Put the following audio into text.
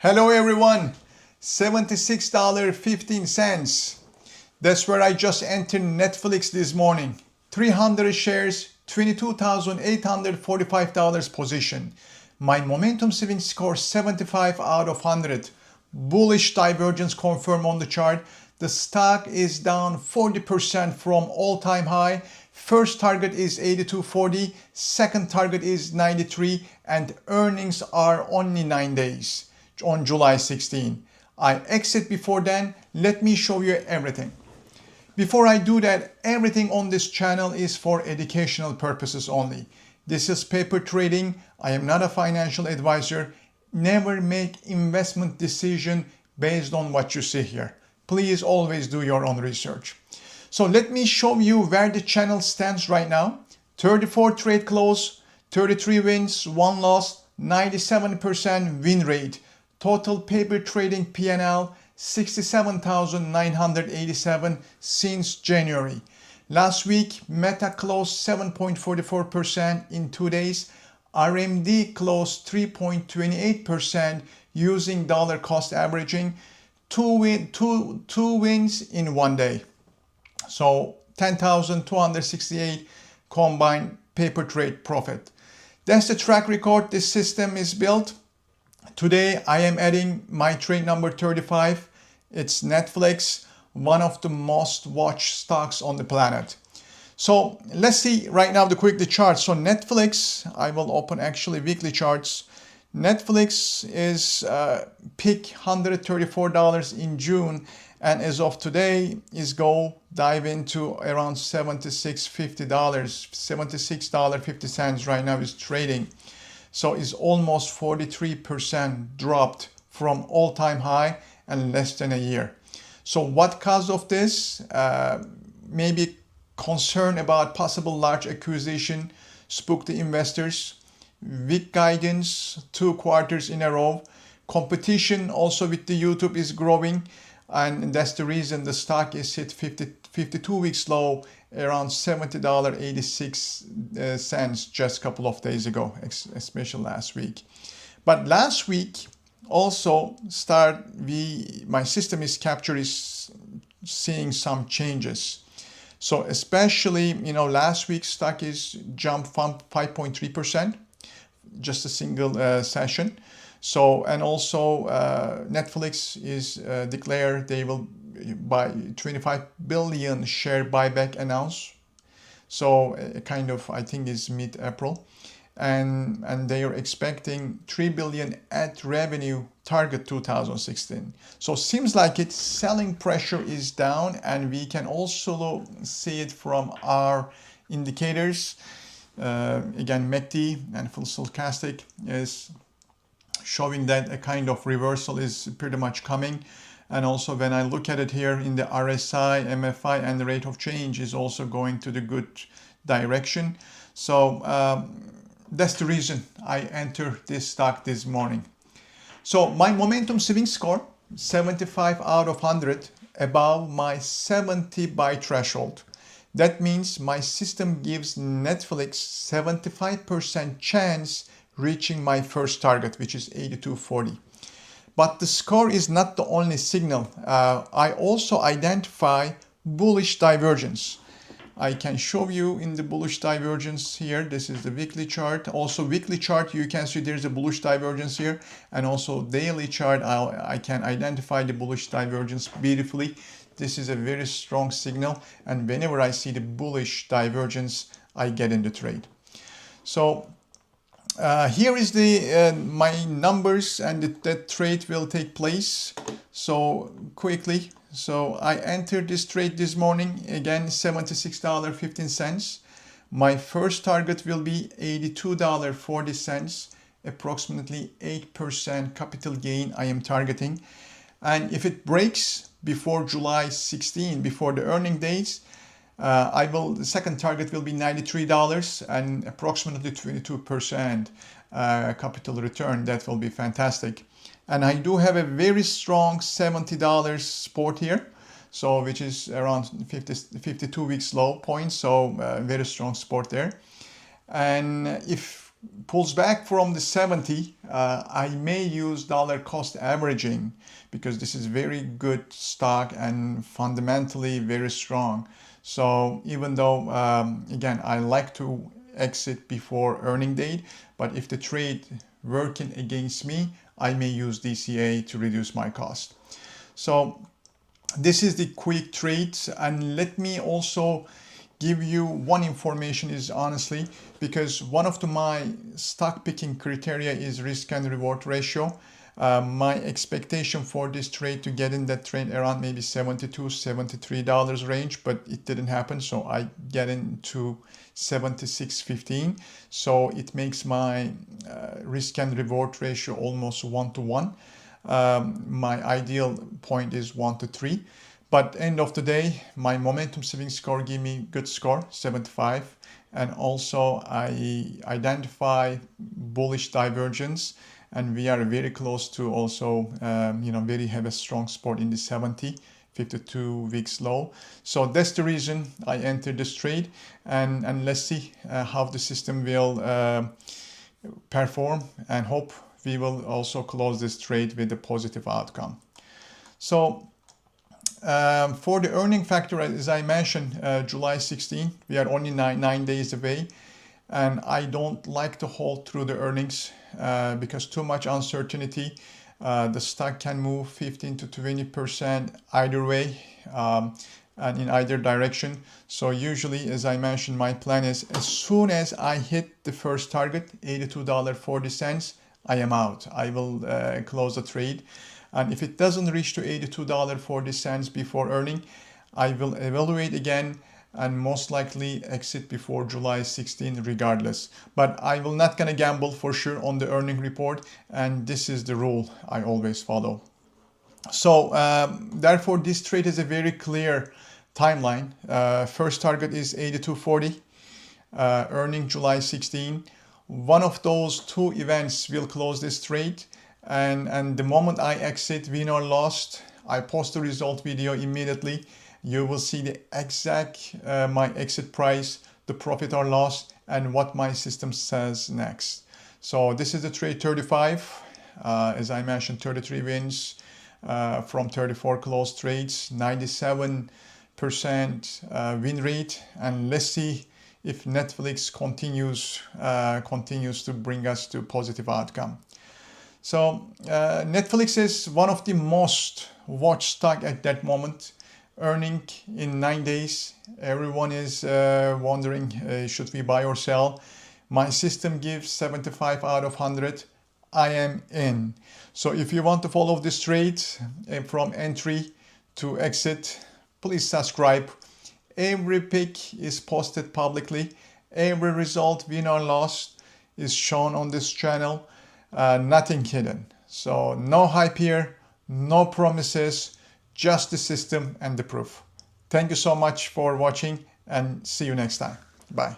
Hello everyone, $76.15. That's where I just entered Netflix this morning. 300 shares, $22,845 position. My momentum swing score 75 out of 100. Bullish divergence confirmed on the chart. The stock is down 40% from all-time high. First target is 82.40, second target is 93, and earnings are only 9 days. On July 16. I exit before then. Let me show you everything. Before I do that, everything on this channel is for educational purposes only. This is paper trading. I am not a financial advisor. Never make investment decision based on what you see here. Please always do your own research. So let me show you where the channel stands right now. 34 trade close, 33 wins, 1 loss, 97% win rate. Total paper trading P&L 67,987 since January. Last week, Meta closed 7.44% in 2 days. RMD closed 3.28% using dollar cost averaging. Two wins in 1 day. So 10,268 combined paper trade profit. That's the track record this system is built. Today I am adding my trade number 35. It's Netflix, one of the most watched stocks on the planet. So let's see right now the chart. So Netflix, I will open actually weekly charts. Netflix is peak $134 in June, and as of today is dive into around $76.50. $76.50 right now is trading. So it's almost 43% dropped from all-time high in less than a year. So what cause of this? Maybe concern about possible large acquisition spooked the investors. Weak guidance 2 quarters in a row. Competition also with the YouTube is growing, and that's the reason the stock is hit 52 weeks low around $70.86 just a couple of days ago, especially last week. But last week also my system is seeing some changes. So especially, last week's stock is jumped from 5.3%, just a single session. So, and also Netflix is declared they will buy 25 billion share buyback announced. So I think is mid-April. And they are expecting 3 billion ad revenue target 2016. So seems like its selling pressure is down, and we can also see it from our indicators. Again, MACD and full stochastic is showing that a kind of reversal is pretty much coming. And also when I look at it here in the RSI, MFI, and the rate of change is also going to the good direction. So that's the reason I entered this stock this morning. So my momentum swing score, 75 out of 100, above my 70 buy threshold. That means my system gives Netflix 75% chance reaching my first target, which is 82.40. But the score is not the only signal. I also identify bullish divergence. I can show you in the bullish divergence here. This is the weekly chart. Also weekly chart, you can see there's a bullish divergence here. And also daily chart, I can identify the bullish divergence beautifully. This is a very strong signal. And whenever I see the bullish divergence, I get in the trade. So here is my numbers, and that trade will take place. So quickly, so I entered this trade this morning, again $76.15. My first target will be $82.40, approximately 8% capital gain I am targeting. And if it breaks before July 16, before the earning dates, the second target will be $93 and approximately 22% capital return. That will be fantastic. And I do have a very strong $70 support here, so which is around 52 weeks low point. So very strong support there. And if pulls back from the 70, I may use dollar cost averaging because this is very good stock and fundamentally very strong. So even though, again, I like to exit before earning date, but if the trade working against me, I may use DCA to reduce my cost. So this is the quick trade, and let me also give you one information is honestly, because one of my stock picking criteria is risk and reward ratio. My expectation for this trade to get in that trade around maybe $72, $73 range, but it didn't happen. So I get into 76.15. So it makes my risk and reward ratio almost 1-to-1. My ideal point is 1-to-3. But end of the day, my momentum saving score gave me good score, 75. And also I identify bullish divergence, and we are very close to also, very have a strong support in the 70, 52 weeks low. So that's the reason I entered this trade, and let's see how the system will perform, and hope we will also close this trade with a positive outcome. So for the earning factor, as I mentioned, July 16, we are only nine days away, and I don't like to hold through the earnings because too much uncertainty. The stock can move 15 to 20% either way, and in either direction. So usually, as I mentioned, my plan is as soon as I hit the first target, $82.40, I am out. I will close the trade. And if it doesn't reach to $82.40 before earning, I will evaluate again and most likely exit before July 16 regardless. But I will not gonna gamble for sure on the earning report, and this is the rule I always follow. So therefore this trade has a very clear timeline. First target is 82.40, earning July 16. One of those two events will close this trade. And the moment I exit, win or lost, I post the result video immediately. You will see the exact my exit price, the profit or loss, and what my system says next. So this is the trade 35. As I mentioned, 33 wins from 34 closed trades, 97% win rate, and let's see if Netflix continues to bring us to positive outcome. So Netflix is one of the most watched stock at that moment, earning in 9 days. Everyone is wondering, should we buy or sell? My system gives 75 out of 100. I am in. So if you want to follow this trade from entry to exit, please subscribe. Every pick is posted publicly. Every result, win or loss, is shown on this channel. Nothing hidden. So no hype here, no promises, just the system and the proof. Thank you so much for watching, and see you next time. Bye.